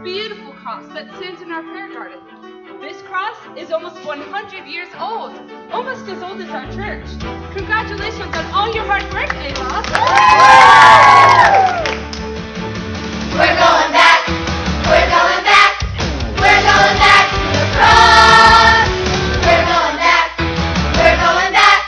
beautiful cross that stands in our prayer garden. This cross is almost 100 years old, almost as old as our church. Congratulations on all your hard work, Ava. We're going back, we're going back, we're going back to the cross. We're going back, we're going back,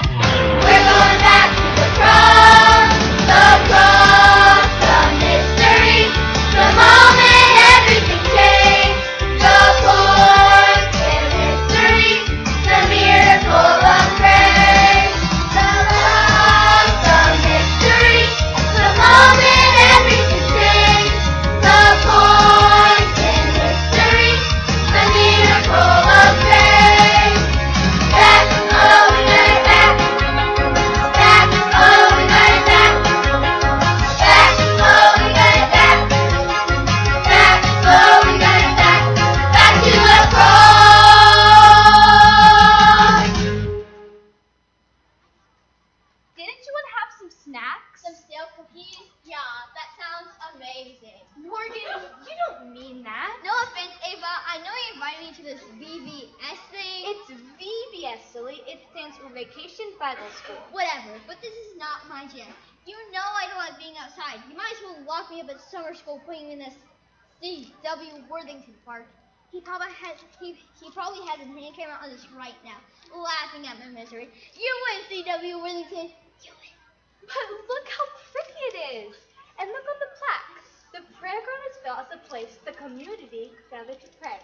we're going back to the cross. The cross, the mystery, the moment everything changed. The point in history, the miracle of grace. The love, the mystery, the moment everything changed. The point in history, the miracle of grace. Back, oh, we got it back. Back, oh, we got it back. Back, oh, we got it back. Back, oh, we got it back. Back to the cross. Didn't you want to have some snacks? Some stale cookies? Yeah, that sounds amazing. Morgan, you don't mean that. No offense, Ava. I know you invited me to this VBS thing. It's VBS, silly. It stands for Vacation Bible School. Whatever, but this is not my jam. You know I don't like being outside. You might as well lock me up at summer school putting me in this C.W. Worthington Park. He probably has his hand camera on this right now, laughing at my misery. You win, C.W. Worthington. You win. But look how pretty it is. And look on the plaques. The prayer ground is built as a place the community gathered to pray.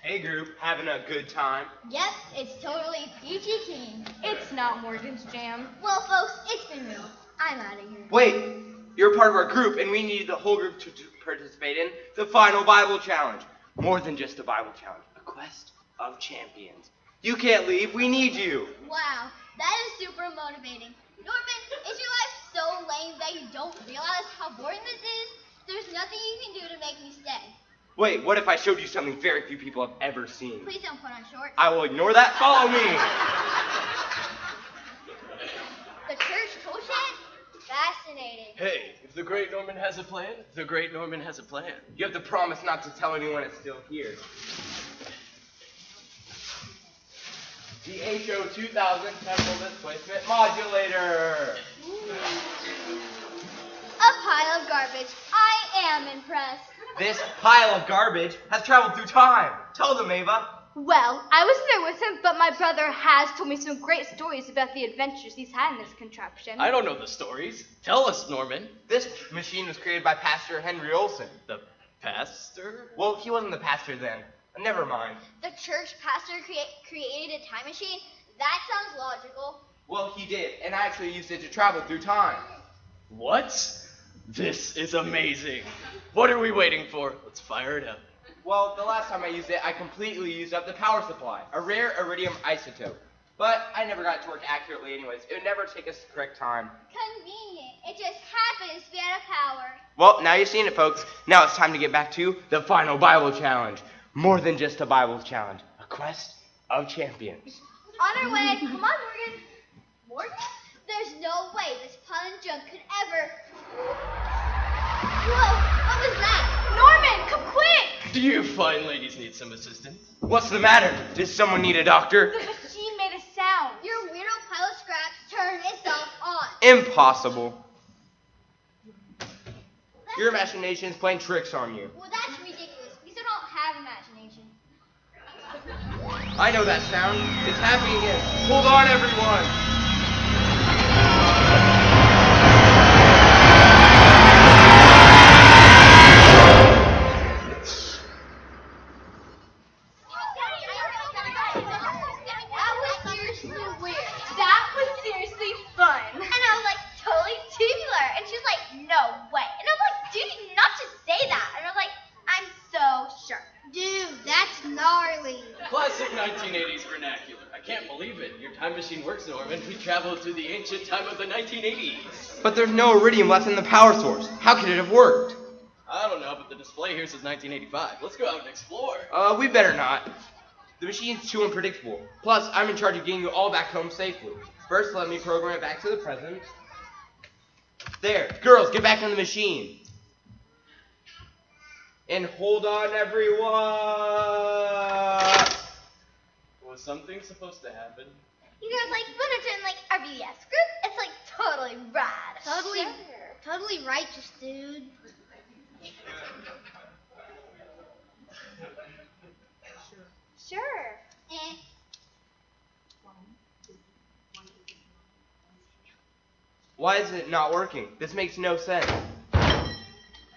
Hey group, having a good time? Yep, it's totally peachy keen. It's not Morgan's jam. Well, folks, it's been real. I'm out of here. Wait, you're part of our group and we need the whole group to participate in the final Bible challenge. More than just a Bible challenge, a quest of champions. You can't leave, we need you. Wow, that is super motivating. Norman, is your life so lame that you don't realize how boring this is? There's nothing you can do to make me stay. Wait, what if I showed you something very few people have ever seen? Please don't put on shorts. I will ignore that, follow me. The church tool shed? Fascinating. Hey, if the great Norman has a plan, the great Norman has a plan. You have to promise not to tell anyone it's still here. The HO 2000 Temple Displacement Modulator. A pile of garbage. I am impressed. This pile of garbage has traveled through time. Tell them, Ava. Well, I wasn't there with him, but my brother has told me some great stories about the adventures he's had in this contraption. I don't know the stories. Tell us, Norman. This machine was created by Pastor Henry Olson. The pastor? Well, he wasn't the pastor then. Never mind. The church pastor created a time machine? That sounds logical. Well, he did, and I actually used it to travel through time. What? This is amazing. What are we waiting for? Let's fire it up. Well, the last time I used it, I completely used up the power supply, a rare iridium isotope. But I never got it to work accurately anyways. It would never take us the correct time. Convenient. It just happens to be out of power. Well, now you've seen it, folks. Now it's time to get back to the final Bible challenge. More than just a Bible challenge, a quest of champions. On our way. Come on, Morgan. Morgan? There's no way this pile of junk could ever... Whoa, what was that? Norman, come quick! Do you fine ladies need some assistance? What's the matter? Does someone need a doctor? The machine made a sound. Your weirdo pile of scraps turned itself on. Impossible. Your imagination is playing tricks on you. Well, that's ridiculous. We still don't have imagination. I know that sound. It's happening again. Hold on, everyone. That was seriously weird. That was seriously fun. And I was like, totally tubular. And she was like, no way. And I was like, dude, not to say that. And I was like, I'm so sure. Dude, that's gnarly. Classic 1980s vernacular. I can't believe it. Your time machine works, Norman. We traveled to the ancient time of the 1980s. But there's no iridium left in the power source. How could it have worked? I don't know, but the display here says 1985. Let's go out and explore. We better not. The machine's too unpredictable. Plus, I'm in charge of getting you all back home safely. First, let me program it back to the present. There. Girls, get back on the machine. And hold on, everyone. Was something supposed to happen? You guys like literature and like our BS group? It's like totally rad. Totally righteous, dude. Sure. Why is it not working? This makes no sense.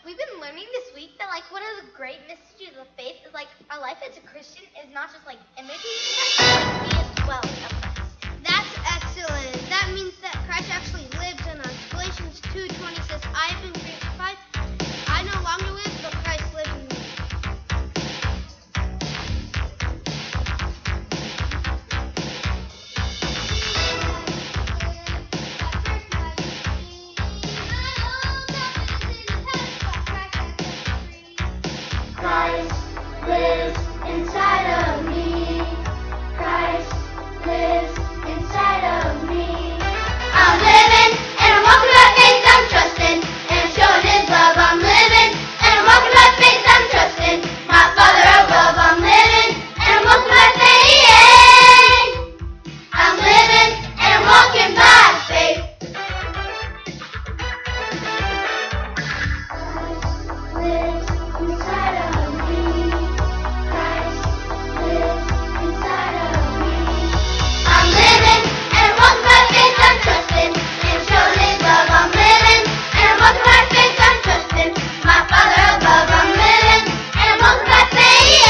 We've been learning this week that like one of the great messages of faith is like our life as a Christian is not just like imitating Christ, but like we as well as Christ. That's excellent. That means that Christ actually lived in us. Galatians 2:20 says, "I have been crucified. I no longer live, but Christ lives in me." Christ lives inside of me. Christ lives inside of me. I'm living and I'm walking by faith, I'm trusting, and I'm showing His love. I'm living and I'm walking by faith, I'm trusting, my Father above. I'm living and I'm walking by faith. I'm living and I'm walking by faith. Lives inside of me. Christ lives inside of me. I'm living and I'm walking by faith, I'm trusting, and showing His love. I'm living and I'm walking by faith, I'm trusting, my Father above. I'm living and I'm walking by faith.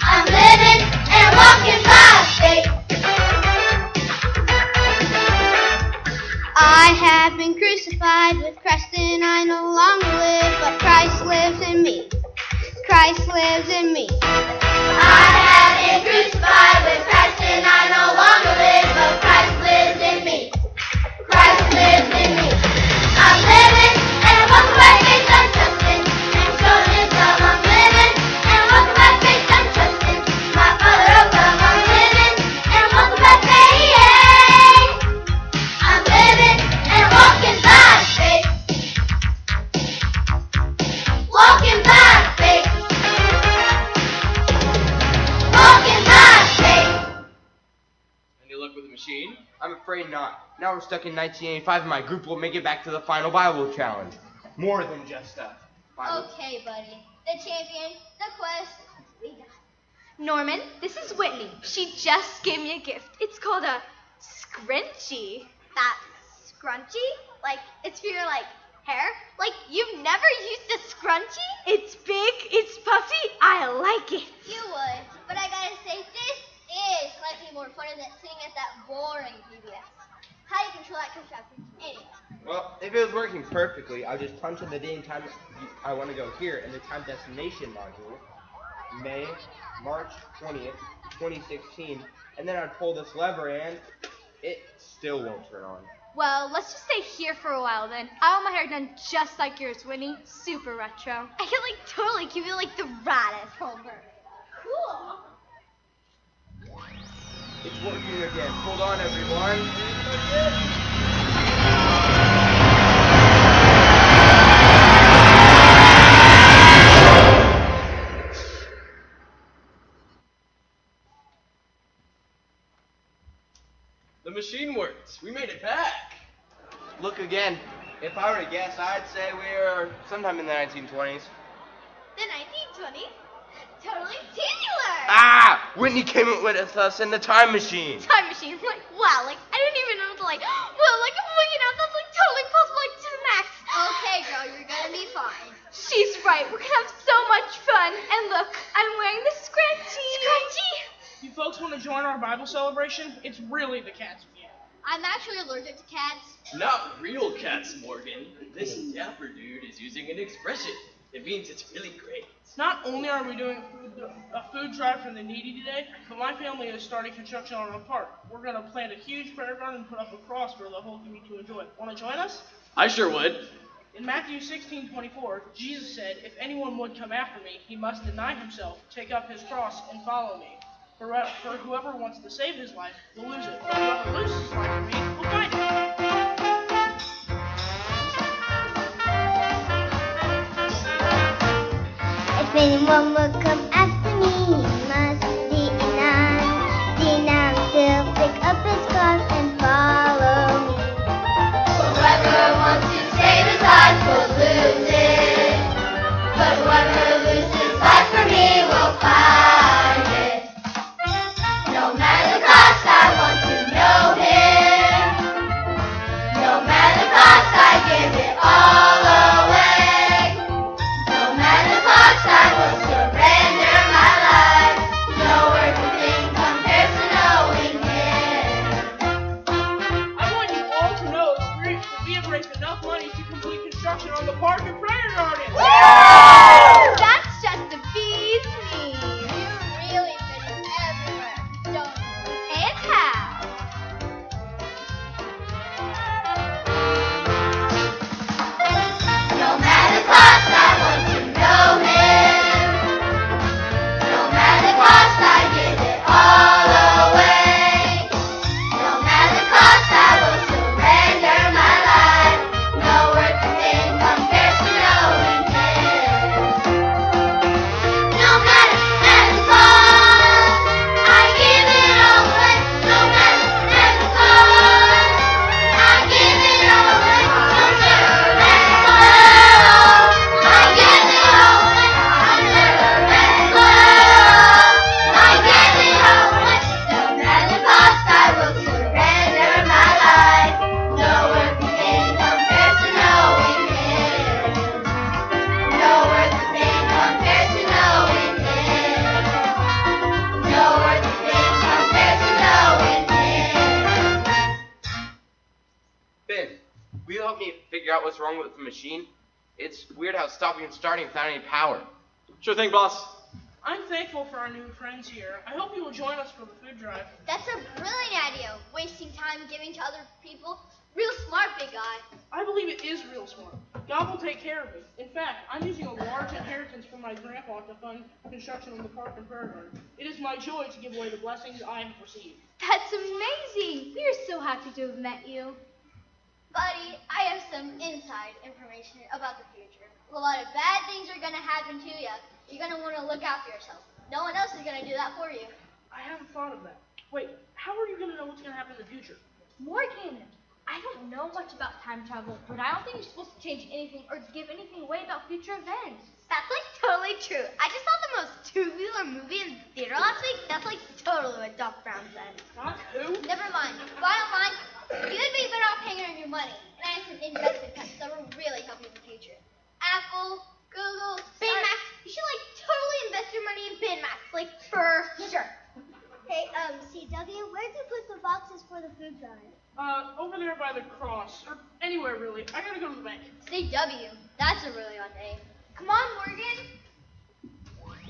I'm living and I'm walking by faith. I have been crucified with Christ and I no longer live, but Christ lives in me. Christ lives in me. I have been crucified with Christ and I no longer live, but Christ lives in me. Christ lives in me. I'm living and I'm walking by faith, I'm trusting, and showing His love. I'm living and I'm walking by faith, I'm trusting, my Father above. I'm living and I'm walking by faith. I'm living and walking by faith. Walking by faith. Walking by faith. Any luck with the machine? I'm afraid not. Now we're stuck in 1985 and my group will make it back to the final Bible challenge. More than just a Bible. Okay, buddy. The champion, the quest. We got it. Norman, this is Whitney. She just gave me a gift. It's called a scrunchie. That scrunchy? Like, it's for your, like, hair? Like, you've never used a scrunchie? It's big, it's puffy, I like it. You would. But I gotta say, this is slightly more fun than sitting at that boring PBS. How do you control that contraption? Anyway. Well, if it was working perfectly, I'll just punch in the day and time I want to go here in the time destination module, March 20th, 2016, and then I'd pull this lever and it still won't turn on. Well, let's just stay here for a while then. I want my hair done just like yours, Whitney. Super retro. I could, like, totally give you, like, the raddest Homer. Cool. It's working again. Hold on, everyone. The machine works. We made it back. Look again. If I were to guess, I'd say we're sometime in the 1920s. The 1920s? Totally singular! Ah! Whitney came with us in the time machine. Time machine, like, wow, like, I didn't even know to, like, well, like, you know, that's, like, totally possible, like, to the max. Okay, girl, you're gonna be fine. She's right, we're gonna have so much fun. And look, I'm wearing the scrunchie. Scrunchie? You folks want to join our Bible celebration? It's really the cat's view. I'm actually allergic to cats. Not real cats, Morgan. This dapper dude is using an expression. It means it's really great. Not only are we doing a food drive for the needy today, but my family is starting construction on our park. We're going to plant a huge prayer garden and put up a cross for the whole community to enjoy. Want to join us? I sure would. In Matthew 16:24, Jesus said, "If anyone would come after me, he must deny himself, take up his cross, and follow me. For whoever wants to save his life will lose it. But whoever loses his life for me will find it." anyone would come after me, he must deny himself, pick up his cross and follow me. Whoever wants to save his life will lose it, but whoever loses life for me will find it. No matter the cost, I want to know him. No matter the cost, I give it all away. No matter the cost, I will surrender my life. No earthly thing compares to knowing him. I want you all to know that we have raised enough money to complete construction on the park and prayer garden. That's just the bee's knees. You really fit in everywhere, don't you? And how? No matter the cost, I want to know him. No matter the cost, I give it all away. No matter the cost, I will surrender my life. No earthly thing compares to knowing him. No matter the cost, I give it all away. No matter the cost, I give it all away. No matter the cost, I give it all away. No matter the cost, I give it all away. No matter the cost, I will surrender my life. No earthly thing compares to knowing him. No earthly thing compares to knowing him. No earthly thing compares to knowing him. Ben, will you help me figure out what's wrong with the machine? It's weird how it's stopping and starting without any power. Sure thing, boss. I'm thankful for our new friends here. I hope you will join us for the food drive. That's a brilliant idea. Wasting time giving to other people. Real smart, big guy. I believe it is real smart. God will take care of it. In fact, I'm using a large inheritance from my grandpa to fund construction of the park and prayer garden. It is my joy to give away the blessings I have received. That's amazing. We are so happy to have met you. Buddy, I have some inside information about the future. A lot of bad things are going to happen to you. You're going to want to look out for yourself. No one else is going to do that for you. I haven't thought of that. Wait, how are you going to know what's going to happen in the future? Morgan, I don't know much about time travel, but I don't think you're supposed to change anything or give anything away about future events. That's like totally true. I just saw the most tubular movie in the theater last week. That's like totally what Doc Brown said. Not who? Never mind. Bottom line, you'd be better off hanging on your money. And I have some investment cuts that will really help you in the future. Apple, Google, Binmax. You should like totally invest your money in Binmax, like for sure. Hey, CW, where'd you put the boxes for the food drive? Over there by the cross, or anywhere really. I gotta go to the bank. CW, that's a really odd name. Come on, Morgan.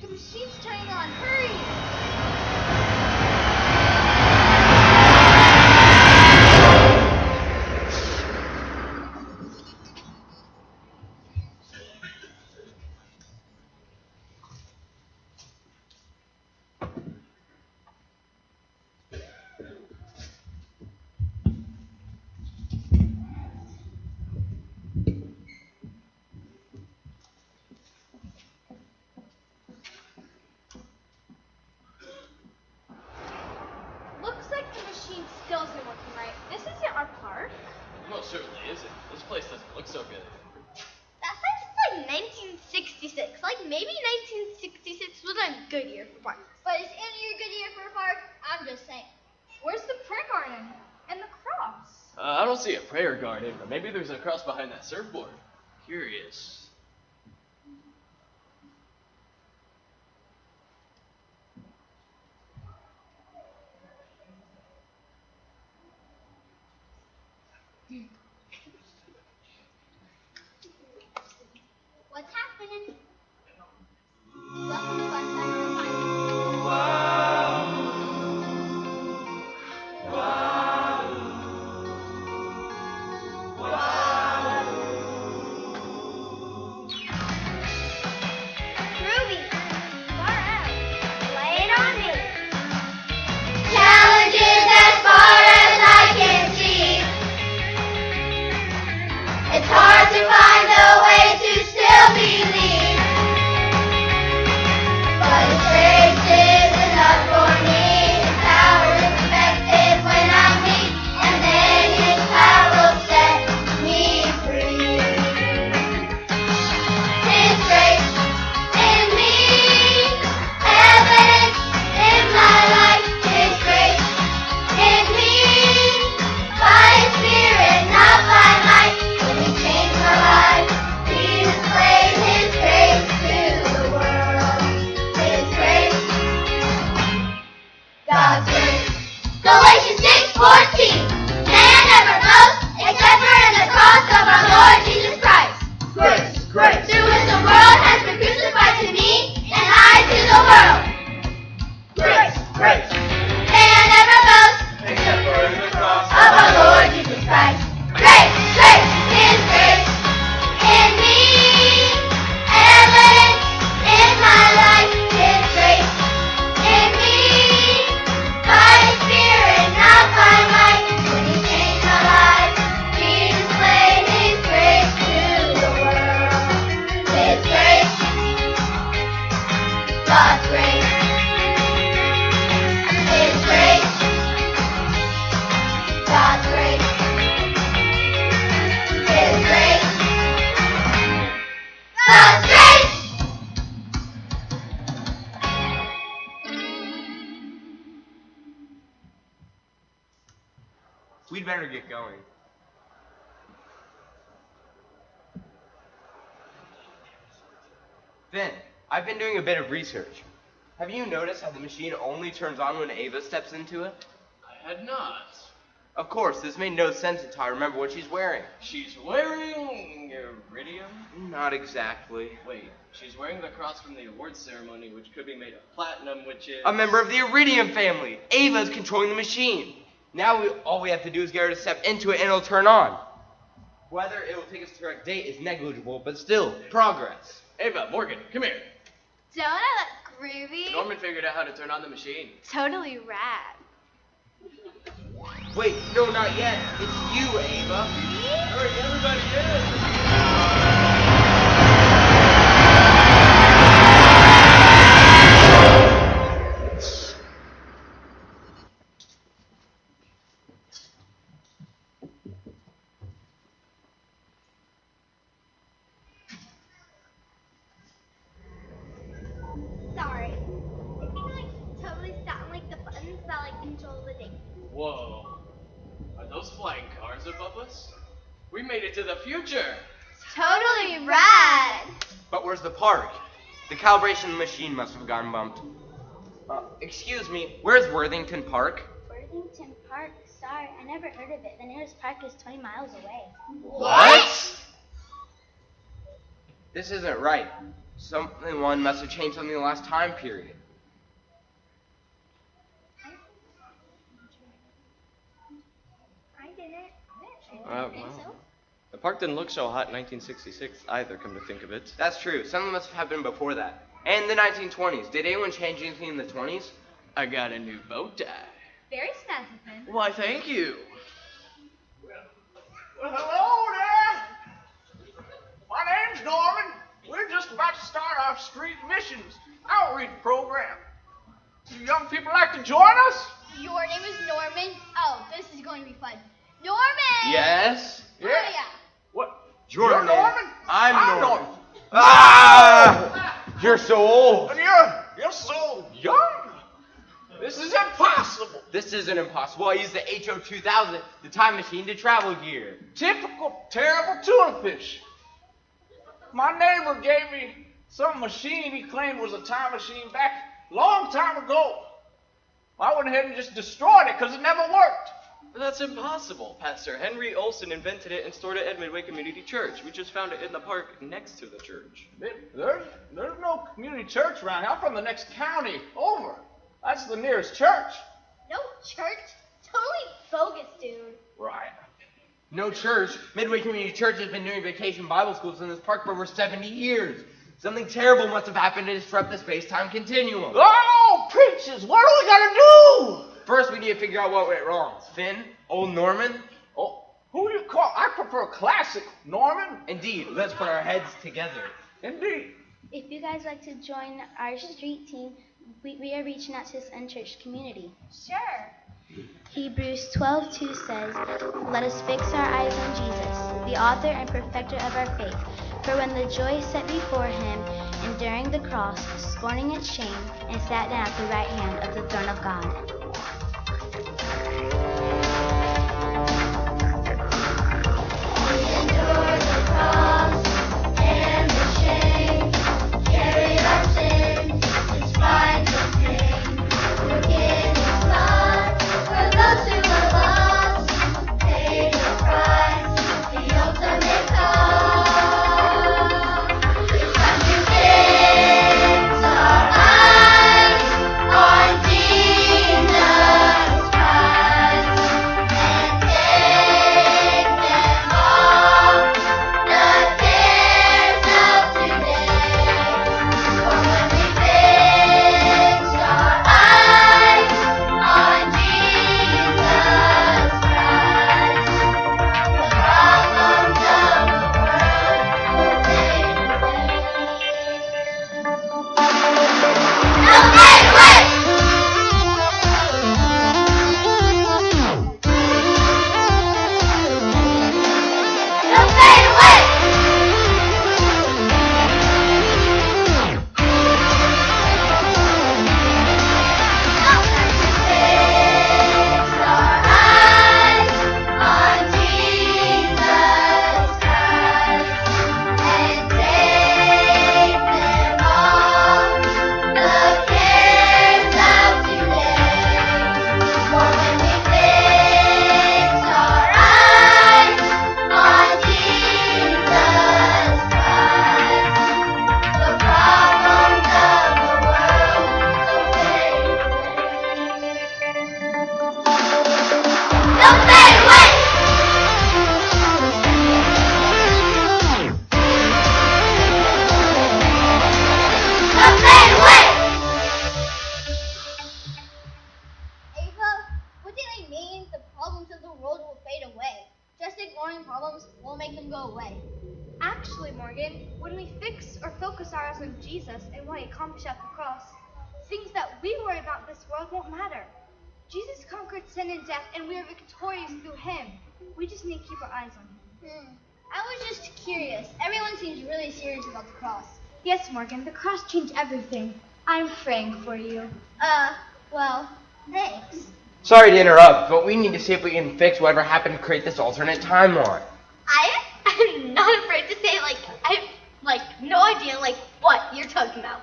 The machine's turning on. Hurry. Looks like the machine still isn't working right. This isn't our park. Most certainly isn't. This place doesn't look so good. That sounds like 1966. Like maybe 1966 was a good year for parks. But is any year a good year for a park? I'm just saying. Where's the prayer garden? And the cross? I don't see a prayer garden, but maybe there's a cross behind that surfboard. Curious. What's happening? Welcome to our summer party. cross of our Lord Jesus Christ. Grace, grace. Through which the world has been crucified to me, and I to the world. Grace, grace. May I never boast Except for the cross of our Lord Jesus Christ. Grace, grace, His grace in me, and evidence in my life. His grace in me, by His Spirit, not by might. When He changed my life, He displayed His grace to the world. His grace, God's grace. His grace, God's grace. His grace, God's grace. We'd better get going. Finn, I've been doing a bit of research. Have you noticed how the machine only turns on when Ava steps into it? I had not. Of course, this made no sense until I remember what she's wearing. She's wearing iridium? Not exactly. Wait, she's wearing the cross from the awards ceremony, which could be made of platinum, which is... A member of the Iridium family. Ava's controlling the machine. Now all we have to do is get her to step into it and it'll turn on. Whether it will take us to the correct date is negligible, but still, progress. Ava, Morgan, come here. Don't I look groovy? Norman figured out how to turn on the machine. Totally rad. Wait, no, not yet. It's you, Ava. Hurry, everybody in! Sorry. If you totally sound like the buttons that control the thing. Whoa. Are those flying cars above us? We made it to the future! Totally rad. But where's the park? The calibration machine must have gotten bumped. Excuse me, where's Worthington Park? Worthington Park? Sorry, I never heard of it. The nearest park is 20 miles away. What? This isn't right. Someone must have changed something in the last time period. I didn't. Wow. The park didn't look so hot in 1966 either, come to think of it. That's true. Something must have happened before that. And the 1920s. Did anyone change anything in the 20s? I got a new bow tie. Very snazzy, Finn. Why, thank you. Well, hello there. My name's Norman. We're just about to start our street missions outreach program. You young people like to join us? Your name is Norman? Oh, this is going to be fun. Norman! Yes? Oh, yeah. What? You're You're Norman? I'm Norman. Ah! You're so old. And you're so young. This is impossible. This isn't impossible. I used the HO 2000, the time machine, to travel here. Typical terrible tuna fish. My neighbor gave me some machine he claimed was a time machine back a long time ago. I went ahead and just destroyed it because it never worked. But that's impossible. Pastor Henry Olson invented it and stored it at Midway Community Church. We just found it in the park next to the church. There's no community church around here. I'm from the next county over. That's the nearest church. No church? Totally bogus, dude. Right. No church. Midway Community Church has been doing vacation Bible schools in this park for over 70 years. Something terrible must have happened to disrupt the space-time continuum. Oh, preachers, what are we gonna do? First, we need to figure out what went wrong. Finn? Old Norman? Oh, who do you call? I prefer classic Norman. Indeed. Let's put our heads together. Indeed. If you guys like to join our street team, we are reaching out to this unchurched community. Sure. Hebrews 12:2 says, "Let us fix our eyes on Jesus, the author and perfecter of our faith. For when the joy set before him, enduring the cross, scorning its shame, and sat down at the right hand of the throne of God." Endured the cross and the shame, carried our sins, despised the pain. Took in His blood for those who were lost, paid the price, the ultimate Don't fade away! Don't fade away! Ava, what do they mean the problems of the world will fade away? Just ignoring problems won't make them go away. Actually, Morgan, when we fix or focus our eyes on Jesus and what he accomplished at the cross, things that we worry about in this world won't matter. Jesus conquered sin and death, and we are victorious through him. We just need to keep our eyes on him. I was just curious. Everyone seems really serious about the cross. Yes, Morgan, the cross changed everything. I'm praying for you. Well, thanks. Sorry to interrupt, but we need to see if we can fix whatever happened to create this alternate timeline. I'm not afraid to say, I have, no idea, what you're talking about.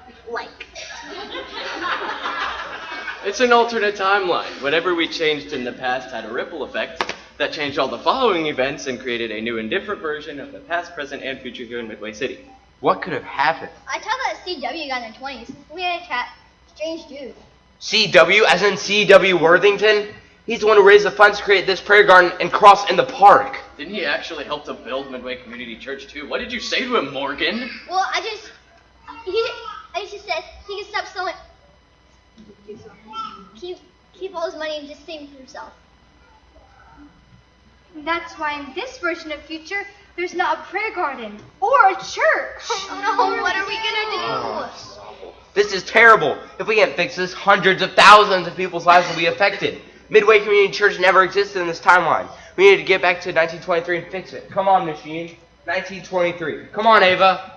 It's an alternate timeline. Whatever we changed in the past had a ripple effect that changed all the following events and created a new and different version of the past, present, and future here in Midway City. What could have happened? I taught that CW guy in their 20s. We had a chat. Strange dude. CW, as in C.W. Worthington? He's the one who raised the funds to create this prayer garden and cross in the park. Didn't he actually help to build Midway Community Church too? What did you say to him, Morgan? Well, I just said he can stop selling. Keep all his money and just save it for himself. That's why in this version of future, there's not a prayer garden or a church. Oh no, what are we gonna do? This is terrible. If we can't fix this, hundreds of thousands of people's lives will be affected. Midway Community Church never existed in this timeline. We need to get back to 1923 and fix it. Come on, machine. 1923. Come on, Ava.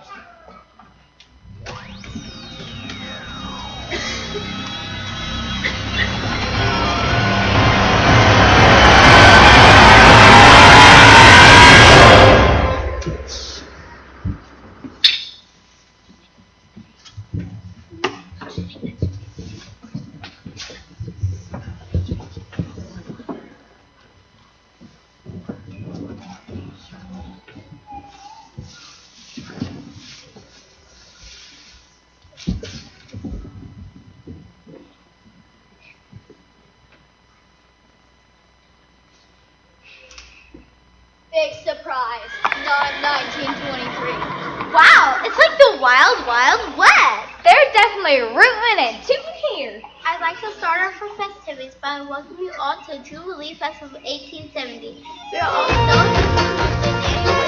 Big surprise. Not 1923. Wow, it's like the Wild Wild West. They're definitely rooting it to here. I'd like to start our festivities by welcoming you all to Jubilee Festival 1870. We are all celebrating the annual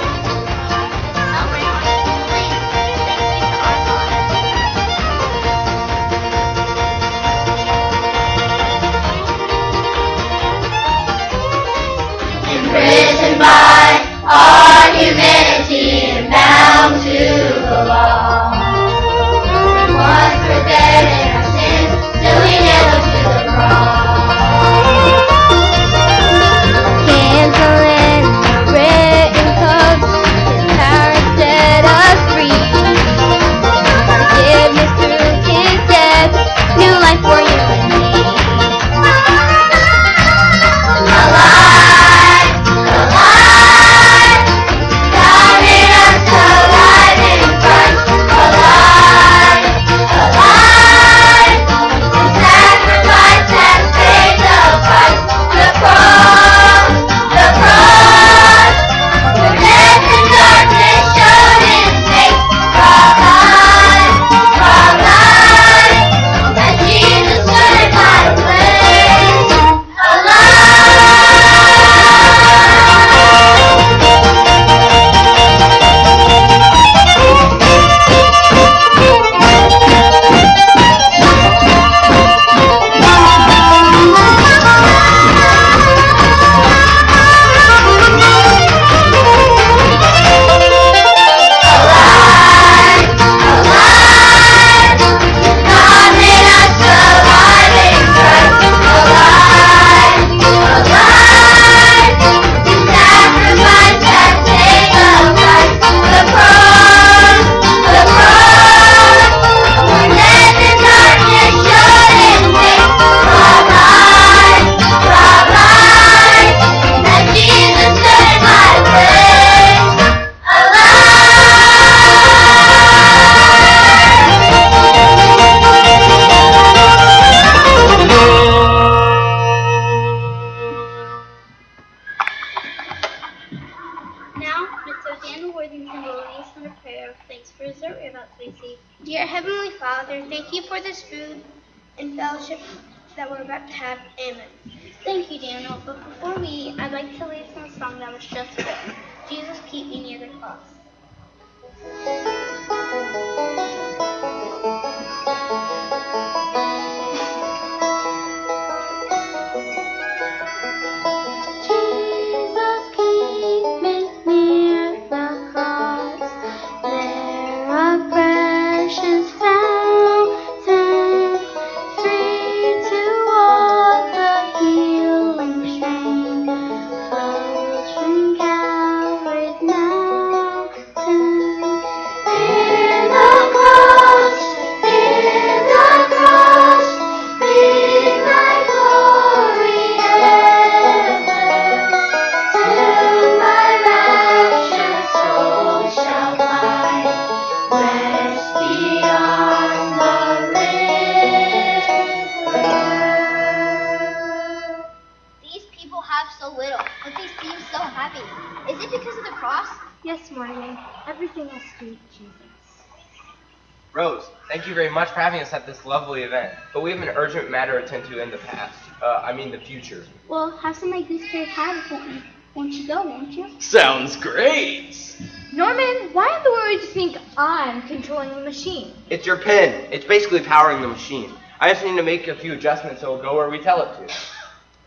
celebrating Jubilee. Thanks be to our God. Imprisoned by our humanity and bound to the law. Once prepared in our sins, till we nailed to the cross. Canceling the written code. for this food and fellowship that we're about to have. Amen. Thank you, Daniel. But before we eat, I'd like to lead some song that was just written. Jesus, keep me near the cross. Jesus, keep me near the cross. There a precious fountain, free to all the healing stream, flows from Calvary's mountain. Near the cross, be my glory ever. Till my raptured soul shall find rest beyond the river. These people have so little, but they seem so happy. Is it because of the cross? Yes, Morgan. Everything is due to Jesus. Rose, thank you very much for having us at this lovely event. But we have an urgent matter to attend to in the past. The future. Well, have some of my gooseberry pie before you. Won't you go, won't you? Sounds great! Norman, why in the world do you think I'm controlling the machine? It's your pen. It's basically powering the machine. I just need to make a few adjustments so it'll go where we tell it to.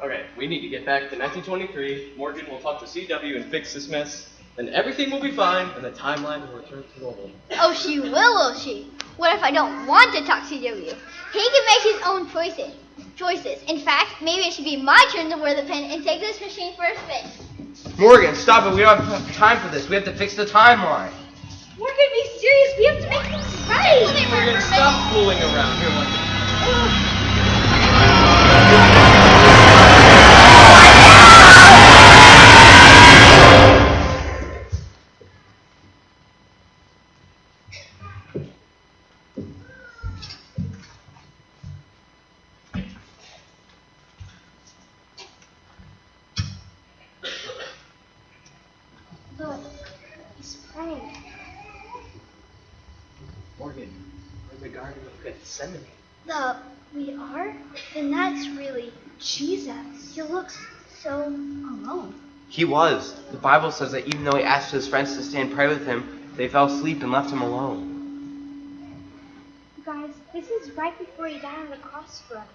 Okay, we need to get back to 1923. Morgan will talk to CW and fix this mess. Then everything will be fine, and the timeline will return to normal. Oh, she will she? What if I don't want to talk to CW? He can make his own choices. In fact, maybe it should be my turn to wear the pen and take this machine for a spin. Morgan, stop it. We don't have time for this. We have to fix the timeline. Morgan, be serious. We have to make things right. Morgan, stop fooling around here like Look, he's praying. Morgan, we're in the Garden of Gethsemane. We are? Then that's really Jesus. He looks so alone. He was. The Bible says that even though he asked his friends to stay and pray with him, they fell asleep and left him alone. Guys, this is right before he died on the cross for us.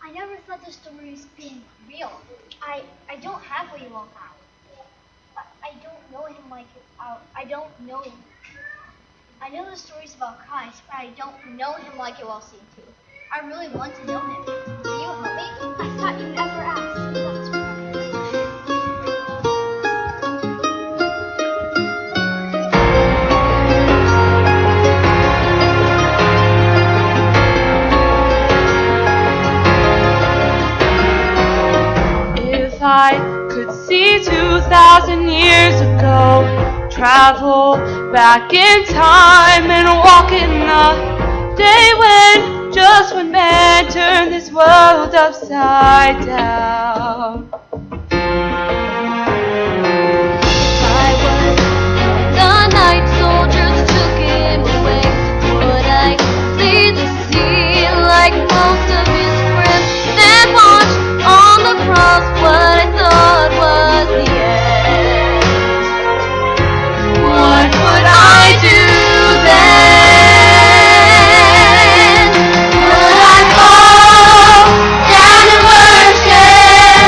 I never thought the stories being real. I don't have what you all have. I don't know him like I don't know him. I know the stories about Christ, but I don't know him like you all seem to. I really want to know him. Will you help me? I thought you never asked. That's right. If I could see 2,000 years ago, travel back in time and walk in the day when, just when man turned this world upside down. I was the night soldiers took him away. Would I see the sea like most of his friends? Then watch on the cross what I thought was the end. What would I do then? Would I fall down and worship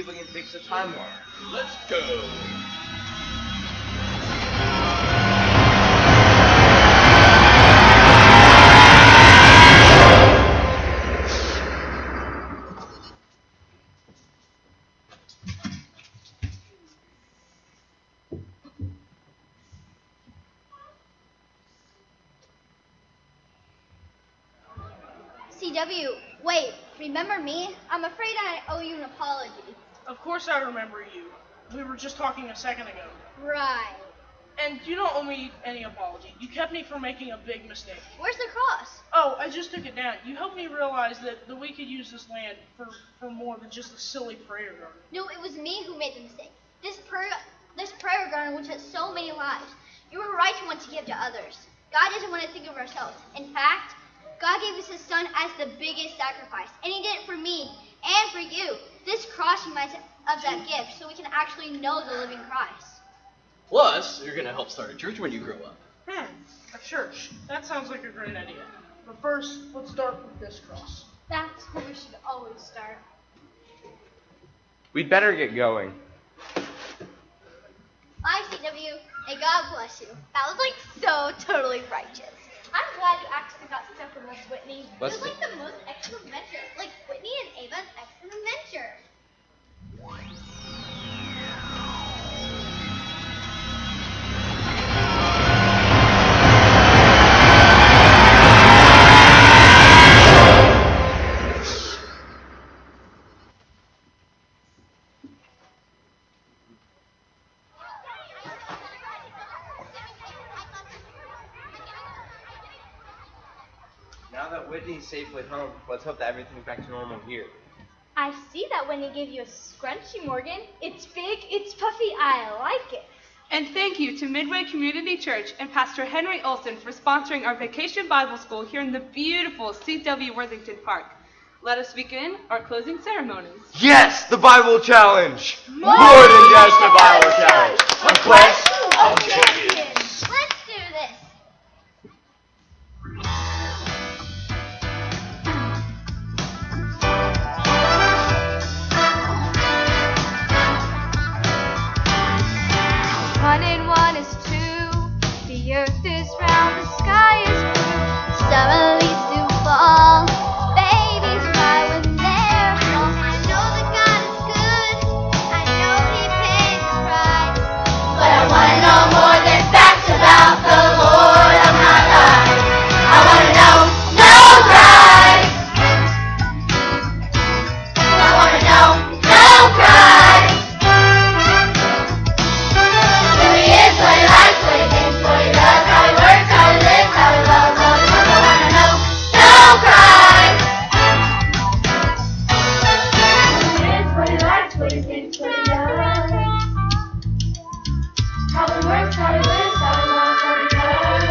see if we can fix the timeline. Let's go. CW, wait, remember me? I'm afraid I owe you an apology. Of course I remember you. We were just talking a second ago. Right. And you don't owe me any apology. You kept me from making a big mistake. Where's the cross? Oh, I just took it down. You helped me realize that we could use this land for more than just a silly prayer garden. No, it was me who made the mistake. This prayer garden which has so many lives. You were right to want to give to others. God doesn't want to think of ourselves. In fact, God gave us his son as the biggest sacrifice. And he did it for me and for you. This cross reminds us of that gift so we can actually know the living Christ. Plus, you're going to help start a church when you grow up. A church. That sounds like a great idea. But first, let's start with this cross. That's where we should always start. We'd better get going. Bye, CW, and God bless you. That was like so totally righteous. I'm glad you actually got stuck with us, Whitney. It was like the most excellent adventure. Like Whitney and Ava's excellent adventure. Now that Whitney's safely home, let's hope that everything's back to normal here. I see that when you gave you a scrunchie, Morgan. It's big, it's puffy, I like it. And thank you to Midway Community Church and Pastor Henry Olson for sponsoring our Vacation Bible School here in the beautiful C.W. Worthington Park. Let us begin our closing ceremonies. Yes, the Bible Challenge! More than just the Bible Challenge! A quest of champions! Let's do this! One and one is two. The earth is round, the sky is blue. Summer leaves do fall. Babies cry when they're home. I know that God is good. I know He paid the price. But I wanna know more than facts about the Lord of my life. I wanna know Christ. I wanna know Christ. Who He is, what He likes, what He thinks, what He does, how He works, how He lives, how He loves, all the stuff I wanna know Christ. Who He is, what He likes, what He thinks, what He does, how He works, how He lives, how He loves, how He does. Who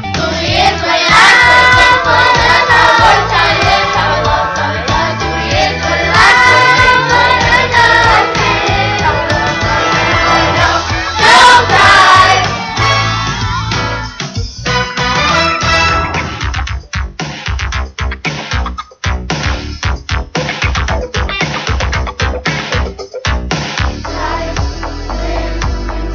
He is, what He likes, what He thinks, what He does, how He works, how He lives, how He loves, how He does. Who He is, what He likes, what He thinks, what He does, how He loves, how He lives, how He know Christ. Christ lives in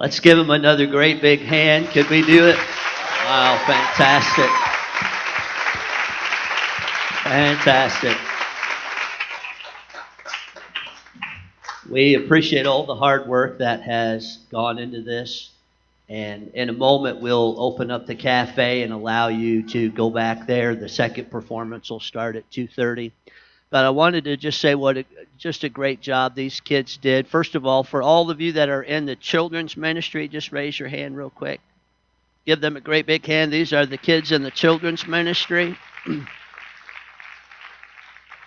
Let's give them another great big hand. Could we do it? Wow, fantastic. Fantastic. We appreciate all the hard work that has gone into this. And in a moment, we'll open up the cafe and allow you to go back there. The second performance will start at 2:30. But I wanted to just say just a great job these kids did. First of all, for all of you that are in the children's ministry, just raise your hand real quick. Give them a great big hand. These are the kids in the children's ministry.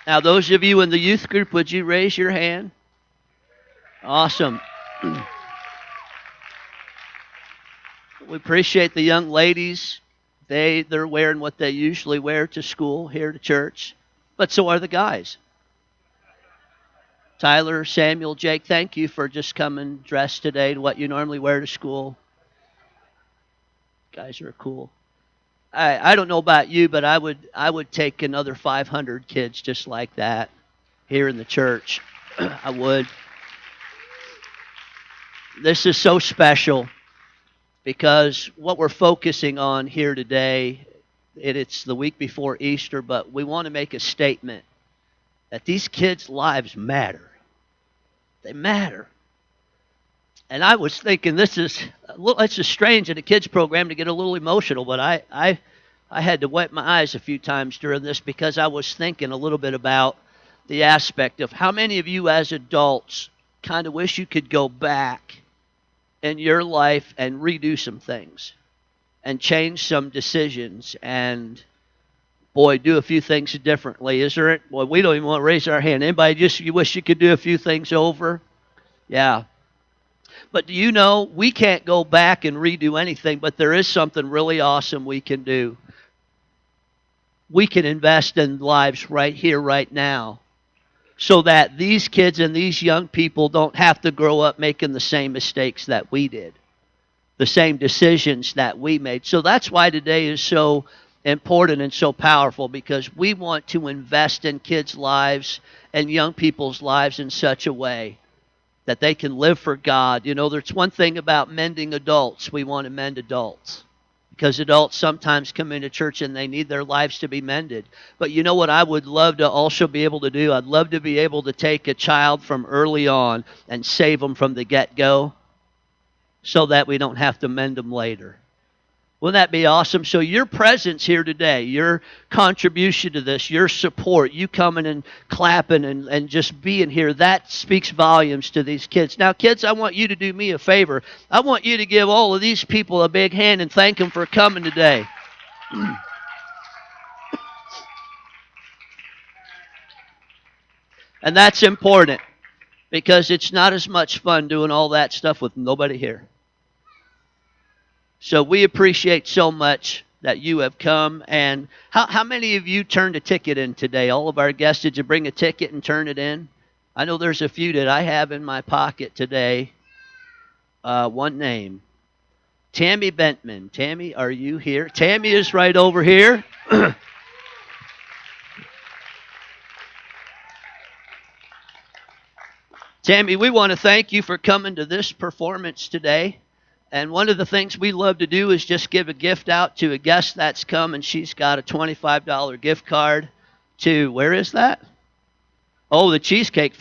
Now, those of you in the youth group, would you raise your hand? Awesome. We appreciate the young ladies. They're wearing what they usually wear to school, here to church. But so are the guys. Tyler, Samuel, Jake, thank you for just coming dressed today to what you normally wear to school. Guys are cool. I don't know about you, but I would take another 500 kids just like that here in the church. I would. This is so special because what we're focusing on here today, it's the week before Easter, but we want to make a statement that these kids' lives matter. They matter. And I was thinking it's just strange in a kids program to get a little emotional, but I had to wipe my eyes a few times during this because I was thinking a little bit about the aspect of how many of you as adults kind of wish you could go back in your life and redo some things and change some decisions and, boy, do a few things differently. Is there? Boy, we don't even want to raise our hand. Anybody you wish you could do a few things over? Yeah. But do you know, we can't go back and redo anything, but there is something really awesome we can do. We can invest in lives right here, right now, so that these kids and these young people don't have to grow up making the same mistakes that we did, the same decisions that we made. So that's why today is so important and so powerful, because we want to invest in kids' lives and young people's lives in such a way that they can live for God. You know, there's one thing about mending adults. We want to mend adults because adults sometimes come into church and they need their lives to be mended. But you know what I would love to also be able to do? I'd love to be able to take a child from early on and save them from the get-go so that we don't have to mend them later. Wouldn't that be awesome? So your presence here today, your contribution to this, your support, you coming and clapping and just being here, that speaks volumes to these kids. Now, kids, I want you to do me a favor. I want you to give all of these people a big hand and thank them for coming today. And that's important because it's not as much fun doing all that stuff with nobody here. So we appreciate so much that you have come. And how many of you turned a ticket in today? All of our guests, did you bring a ticket and turn it in? I know there's a few that I have in my pocket today. One name. Tammy Bentman. Tammy, are you here? Tammy is right over here. Tammy, we want to thank you for coming to this performance today. And one of the things we love to do is just give a gift out to a guest that's come, and she's got a $25 gift card to, where is that? Oh, the Cheesecake